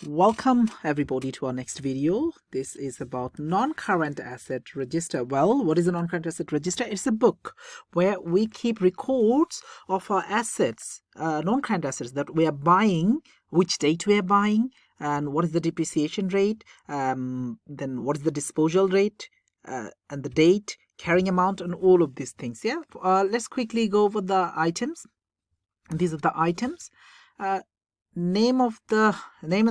Welcome everybody to our next video. This is about non-current asset register. Well, what is a non-current asset register? It's a book where we keep records of our assets, non-current assets that we are buying, which date we are buying, and what is the depreciation rate, then what is the disposal rate, and the date, carrying amount, and all of these things. Yeah. Let's quickly go over the items. These are the items. Name and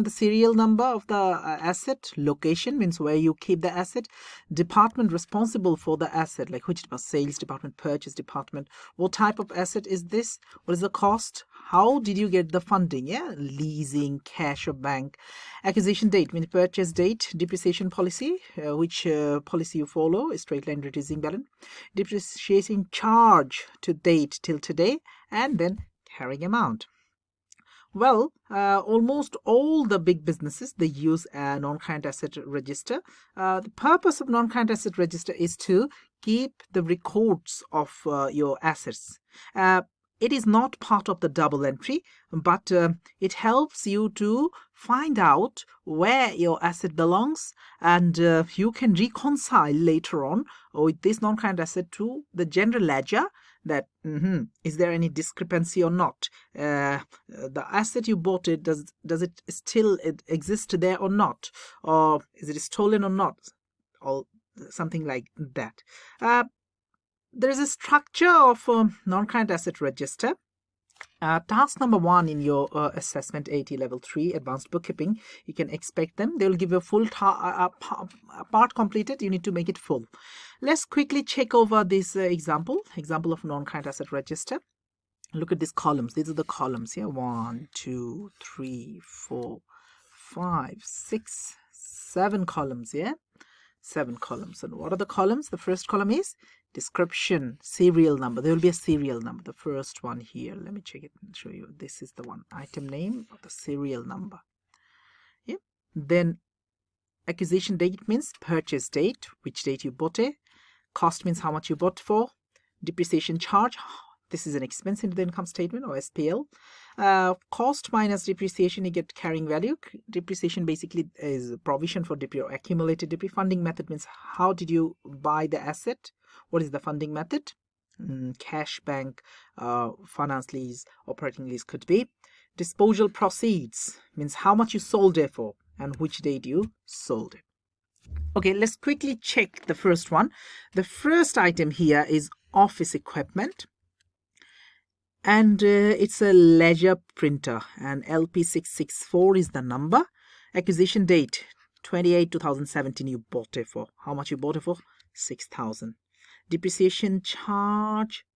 the serial number of the asset, location means where you keep the asset, department responsible for the asset, like which department, sales department, purchase department, what type of asset is this, what is the cost, how did you get the funding, yeah, leasing, cash or bank, acquisition date means purchase date, depreciation policy, which policy you follow, is straight line reducing balance, depreciation charge to date till today, and then carrying amount. Well, almost all the big businesses, they use a non-current asset register. The purpose of non-current asset register is to keep the records of your assets. It is not part of the double entry, but it helps you to find out where your asset belongs, and you can reconcile later on with this non-current asset to the general ledger, that is there any discrepancy or not, the asset you bought, it does it still exist there or not, or is it stolen or not, or something like that. There is a structure of non-current asset register. Task number 1 in your assessment AAT level 3 advanced bookkeeping, you can expect them. They will give you a full part completed. You need to make it full. Let's quickly check over this example of non-current asset register. Look at these columns. These are the columns here. 1, 2, 3, 4, 5, 6, 7 columns. Yeah, 7 columns. And what are the columns? The first column is description, serial number. There will be a serial number. The first one here. Let me check it and show you. This is the one. Item name of the serial number. Yeah. Then acquisition date means purchase date, which date you bought it. Cost means how much you bought for. Depreciation charge. This is an expense into the income statement, or SPL. Cost minus depreciation, you get carrying value. Depreciation basically is a provision for or accumulated depreciation. Funding method means how did you buy the asset? What is the funding method? Cash, bank, finance lease, operating lease could be. Disposal proceeds means how much you sold it for and which date you sold it. Okay, let's quickly check the first one. The first item here is office equipment. And it's a ledger printer, and LP664 is the number. Acquisition date 28/2017 you bought it for. How much you bought it for? 6,000. Depreciation charge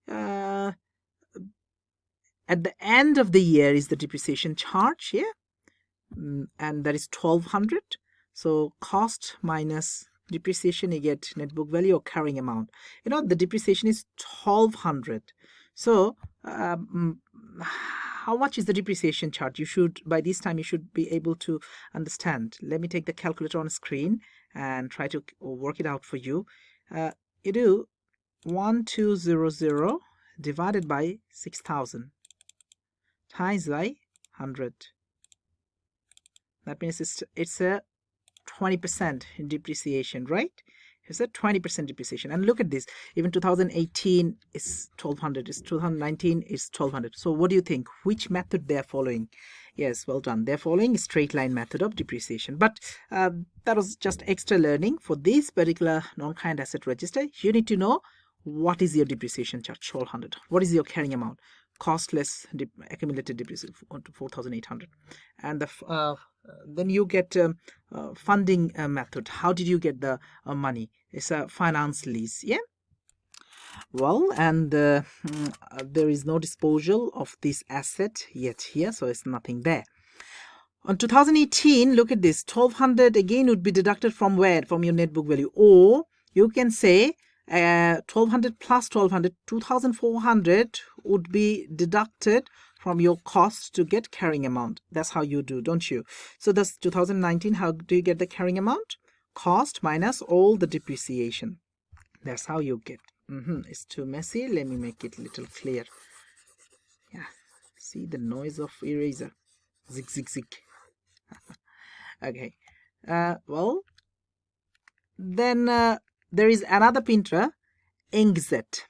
at the end of the year is the depreciation charge here, and that is 1,200. So cost minus depreciation, you get net book value or carrying amount. You know, the depreciation is 1,200. So how much is the depreciation charge? You should, by this time, you should be able to understand. Let me take the calculator on screen and try to work it out for you. You do 1200 divided by 6,000 times by 100. That means it's a 20% in depreciation, right? It's a 20% depreciation. And look at this. Even 2018 is 1,200. Is 2019 is 1,200. So what do you think? Which method they're following? Yes, well done. They're following a straight line method of depreciation. But that was just extra learning for this particular non-current asset register. You need to know what is your depreciation charge, 1,200. What is your carrying amount? Cost less accumulated depreciation, 4,800. And then you get funding method. How did you get the money? It's a finance lease. Yeah. Well, and there is no disposal of this asset yet here, so it's nothing there. On 2018, look at this. 1,200 again would be deducted from where? From your net book value. Or you can say 1,200 plus 1,200, 2,400 would be deducted from your cost to get carrying amount. That's how you do, don't you? So that's 2019. How do you get the carrying amount? Cost minus all the depreciation. That's how you get. It's too messy. Let me make it a little clear. Yeah. See the noise of eraser. Zig, zig, zig. Okay. Well, then there is another printer, inkjet.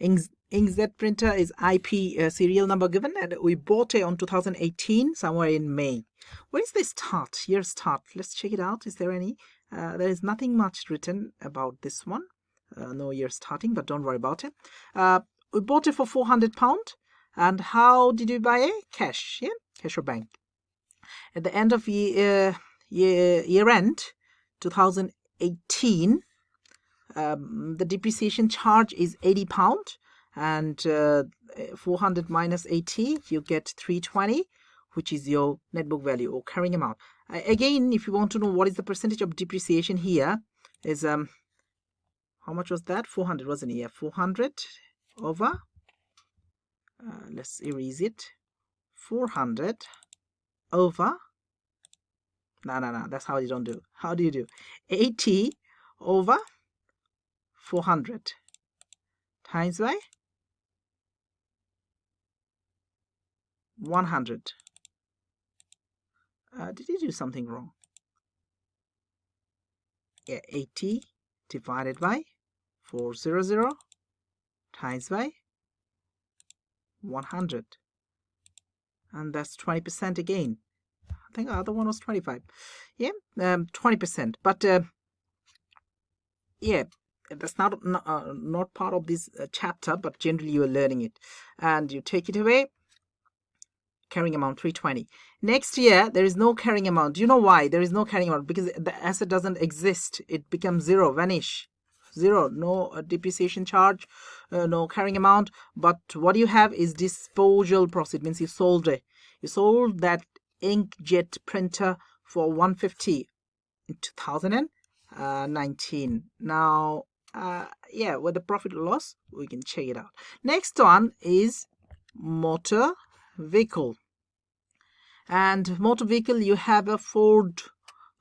Inkjet printer is IP serial number given, and we bought it on 2018, somewhere in May. What is the start? Year start. Let's check it out. Is there any? There is nothing much written about this one. No year starting, but don't worry about it. We bought it for £400. And how did we buy it? Cash, yeah, cash or bank. At the end of year end 2018, the depreciation charge is £80, and 400 minus 80, you get 320, which is your net book value or carrying amount. Again, if you want to know what is the percentage of depreciation here, is how much was that? 400, wasn't it? Yeah, 400 over, let's erase it, 400 over, no, that's how you don't do. How do you do? 80 over 400 times by 100. Did you do something wrong? Yeah, 80 divided by 400 times by 100. And that's 20% again. I think the other one was 25. Yeah, 20%. But yeah, that's not part of this chapter, but generally you are learning it. And you take it away. Carrying amount 320. Next year there is no carrying amount. Do you know why there is no carrying amount? Because the asset doesn't exist. It becomes zero, vanish, zero. No depreciation charge, no carrying amount. But what you have is disposal proceed. Means you sold it. You sold that inkjet printer for 150 in 2019. Now, yeah, with the profit or loss, we can check it out. Next one is motor vehicle. And motor vehicle, you have a Ford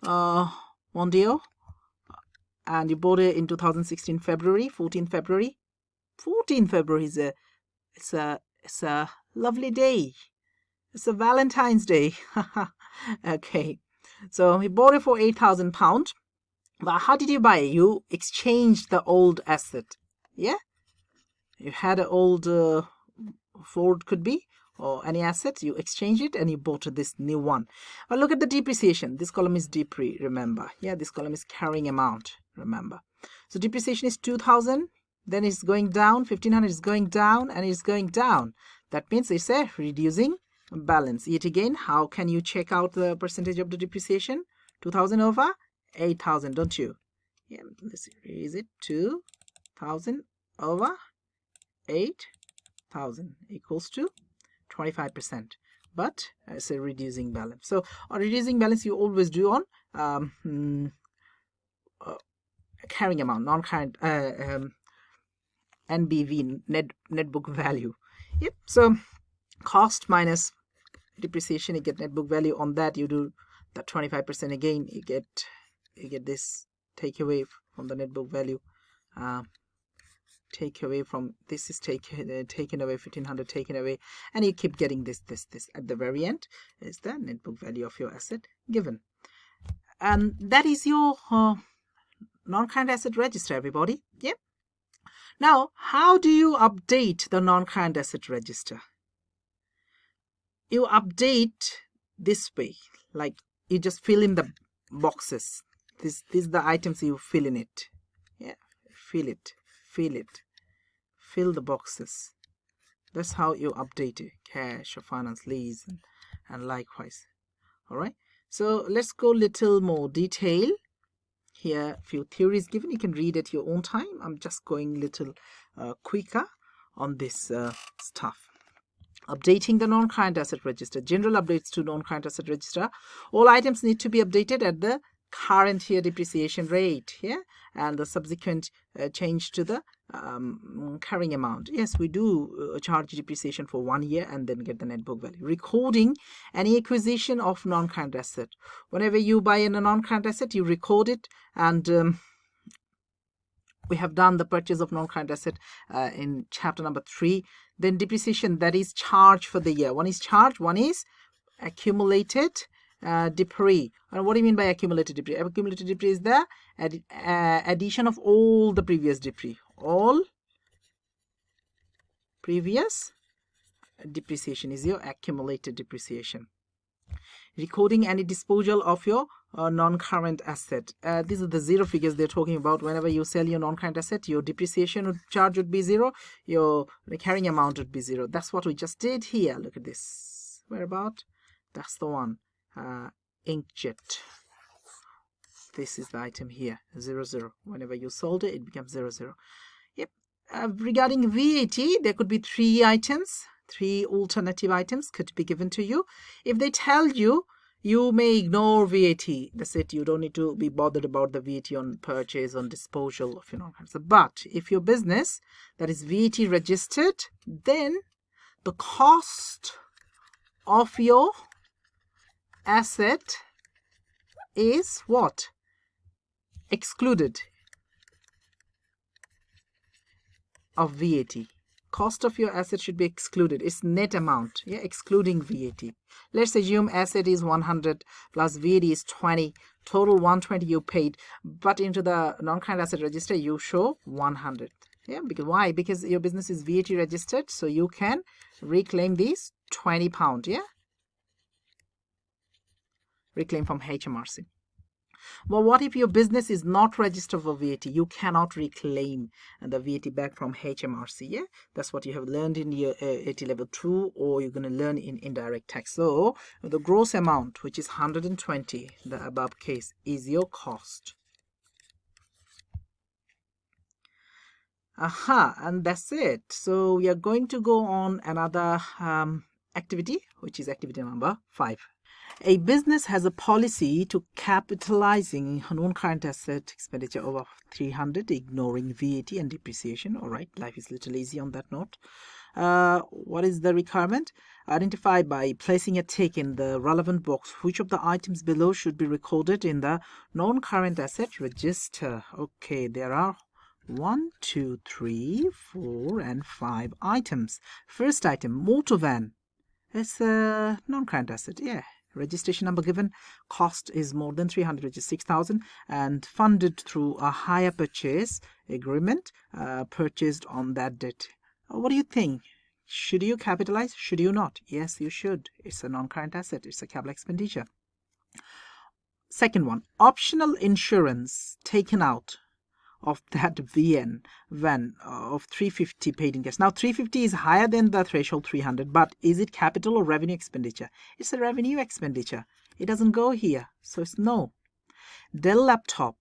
Mondeo, and you bought it in 2016 February, 14 February. 14 February is it's a lovely day. It's a Valentine's Day. Okay, so he bought it for £8,000. But how did you buy it? You exchanged the old asset. Yeah, you had an old Ford, could be, or any asset, you exchange it and you bought this new one. But look at the depreciation. This column is depre, remember. Yeah, this column is carrying amount, remember. So depreciation is 2,000, then it's going down, 1,500 is going down, and it's going down. That means it's a reducing balance. Yet again, how can you check out the percentage of the depreciation? 2,000 over 8,000, don't you? Yeah, let's erase it. 2,000 over 8,000 equals to 25%, but it's a reducing balance. So a reducing balance you always do on carrying amount, non-current NBV, net book value. Yep. So cost minus depreciation, you get net book value. On that you do that 25% again. You get this take away from the net book value. Take away from this is taken away, 1,500 taken away, and you keep getting this at the very end is the net book value of your asset given. And that is your non-current asset register, everybody. Yep. Now, how do you update the non-current asset register? You update this way, like you just fill in the boxes. These are the items you fill in it. Yeah, fill it. Fill the boxes. That's how you update it. Cash or finance, lease, and likewise. All right. So let's go little more detail. Here, few theories given. You can read at your own time. I'm just going little quicker on this stuff. Updating the non-current asset register. General updates to non-current asset register. All items need to be updated at the current year depreciation rate here, and the subsequent change to the carrying amount. Yes, we do charge depreciation for 1 year and then get the net book value. Recording any acquisition of non-current asset. Whenever you buy in a non-current asset, you record it, and we have done the purchase of non-current asset in chapter number 3. Then depreciation, that is charged for the year. One is charged, one is accumulated Depree. And what do you mean by accumulated depree? Accumulated depree is the addition of all the previous depree. All previous depreciation is your accumulated depreciation. Recording any disposal of your non-current asset. These are the zero figures they're talking about. Whenever you sell your non-current asset, your depreciation charge would be zero, your carrying amount would be zero. That's what we just did here. Look at this. Where about? That's the one. Inkjet. This is the item here. 00. Whenever you sold it, it becomes 00. Yep. Regarding VAT, there could be three items. Three alternative items could be given to you. If they tell you, you may ignore VAT. That's it. You don't need to be bothered about the VAT on purchase, on disposal of your non-current. But if your business that is VAT registered, then the cost of your asset is what? Excluded of VAT. Cost of your asset should be excluded. It's net amount, yeah, excluding VAT. Let's assume asset is 100 plus VAT is 20. Total 120 you paid, but into the non-current asset register you show 100. Yeah, because why? Because your business is VAT registered, so you can reclaim these £20. Yeah, reclaim from HMRC. Well, what if your business is not registered for VAT? You cannot reclaim the VAT back from HMRC. Yeah, that's what you have learned in your AT level 2, or you're going to learn in indirect tax. So the gross amount, which is 120, the above case, is your cost. And that's it. So we are going to go on another activity, which is activity number 5. A business has a policy to capitalizing non-current asset expenditure over 300, ignoring VAT and depreciation. All right, life is a little easy on that note. What is the requirement? Identify by placing a tick in the relevant box which of the items below should be recorded in the non-current asset register. Okay, there are 1, 2, 3, 4, and 5 items. First item, motor van. It's a non-current asset. Yeah. Registration number given, cost is more than 300, which is 6,000, and funded through a hire purchase agreement purchased on that date. What do you think? Should you capitalize? Should you not? Yes, you should. It's a non-current asset. It's a capital expenditure. Second one, optional insurance taken out of that van of 350 paid in cash. Now 350 is higher than the threshold 300, but is it capital or revenue expenditure? It's a revenue expenditure. It doesn't go here, so it's no. Dell laptop,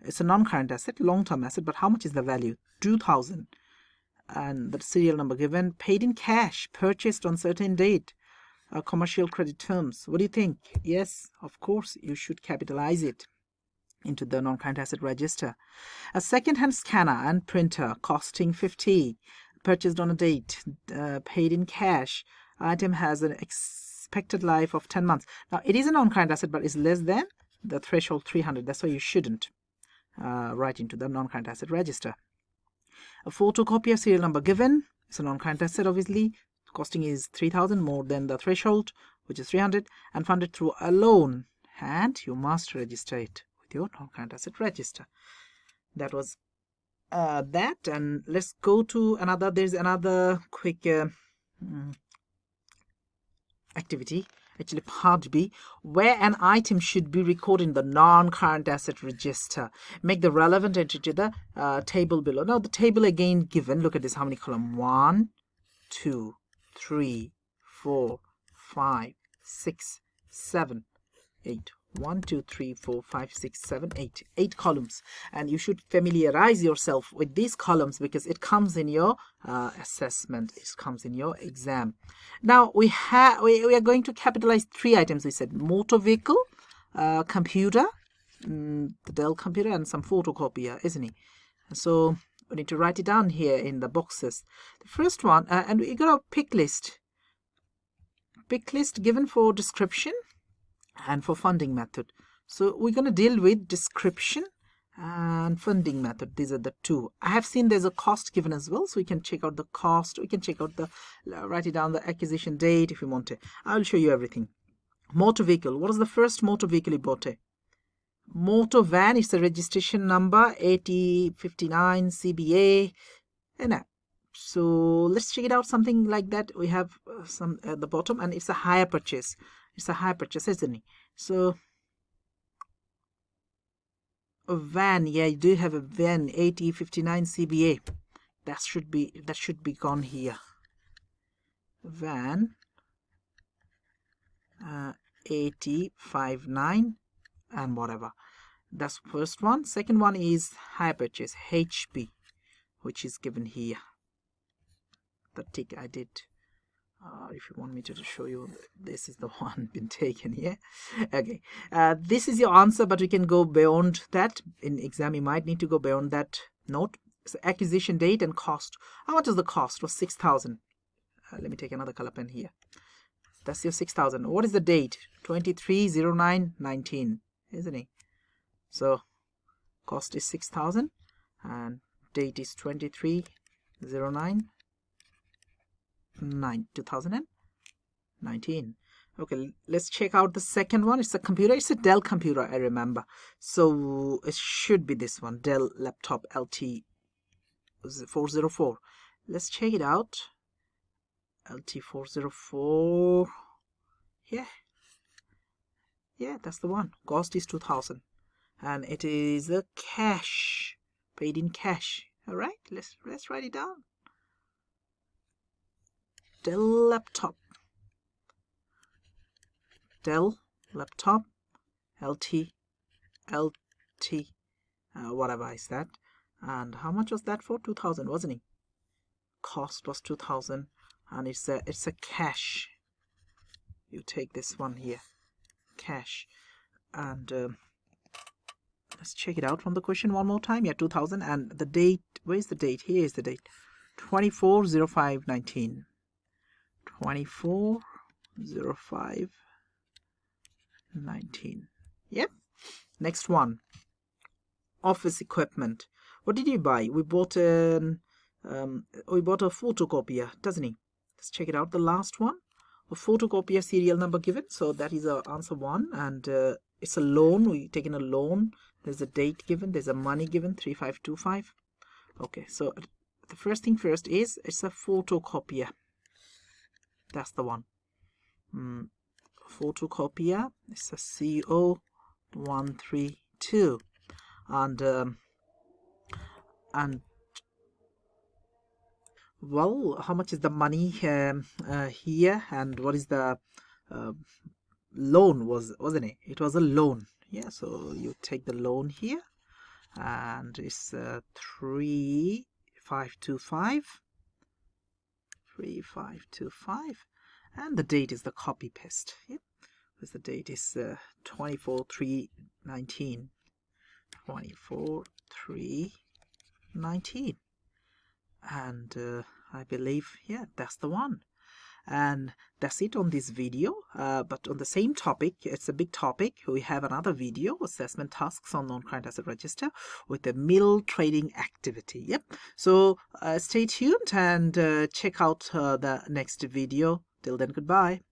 it's a non-current asset, long-term asset, but how much is the value? 2,000. And the serial number given, paid in cash, purchased on certain date, commercial credit terms. What do you think? Yes, of course, you should capitalize it into the non-current asset register. A second-hand scanner and printer costing 50, purchased on a date, paid in cash. Item has an expected life of 10 months. Now it is a non-current asset, but it's less than the threshold 300. That's why you shouldn't write into the non-current asset register. A photocopier, serial number given. It's a non-current asset, obviously. Costing is 3,000, more than the threshold, which is 300, and funded through a loan. And you must register it your non-current asset register. That was that, and let's go to another. There's another quick activity, actually part B, where an item should be recorded in the non-current asset register. Make the relevant entry to the table below. Now the table again given, look at this, how many columns? 1, 2, 3, 4, 5, 6, 7, 8. 1, 2, 3, 4, 5, 6, 7, 8. 8 columns. And you should familiarize yourself with these columns because it comes in your assessment. It comes in your exam. Now we are going to capitalize 3 items. We said motor vehicle, computer, the Dell computer, and some photocopier, isn't it? So we need to write it down here in the boxes. The first one, and we got a pick list. Pick list given for description and for funding method. So we're going to deal with description and funding method. These are the 2. I have seen there's a cost given as well, so we can check out the cost. We can check out the write it down, the acquisition date if you want to. I'll show you everything. Motor vehicle. What is the first motor vehicle he bought? Motor van is the registration number AT59 CBA. And so let's check it out. Something like that. We have some at the bottom, and it's a hire purchase. It's a hire purchase, isn't it? So a van, yeah, you do have a van AT59 CBA. That should be gone here. Van AT59 and whatever. That's first one. Second one is hire purchase HB, which is given here. The tick I did. If you want me to show you, this is the one been taken here. Okay, this is your answer, but we can go beyond that. In exam, you might need to go beyond that note. So acquisition date and cost. How much is the cost? Was 6,000. Let me take another color pen here. That's your 6,000. What is the date? 23/09/19, isn't it? So cost is 6,000 and date is 23/09/2019. Okay, let's check out the second one. It's a computer. It's a Dell computer, I remember. So it should be this one, Dell laptop LT404. Let's check it out. LT404. Yeah, that's the one. Cost is 2,000 and it is a cash, paid in cash. All right, let's write it down. Dell laptop LT whatever is that. And how much was that for? 2,000, wasn't it? Cost was 2,000 and it's a cash. You take this one here, cash. And let's check it out from the question one more time. Yeah, 2,000 and the date. Where's the date? Here is the date. 24/05/19. 24/05/19. Yep. Next one. Office equipment. What did you buy? We bought a photocopier, doesn't he? Let's check it out. The last one. A photocopier serial number given. So that is our answer 1. And it's a loan. We've taken a loan. There's a date given. There's a money given. 3525. Okay. So the first thing first is it's a photocopier. That's the one. Photocopier. It's a CO132. And well, how much is the money here, and what is the loan? Wasn't it? It was a loan. Yeah, so you take the loan here, and it's 3525. 3525, and the date is the copy paste. Yep, because the date is 24/3/19. 24/3/19. And I believe, yeah, that's the one. And that's it on this video. But on the same topic, it's a big topic. We have another video, assessment tasks on non-current asset register with the middle trading activity. Yep. So stay tuned and check out the next video. Till then, goodbye.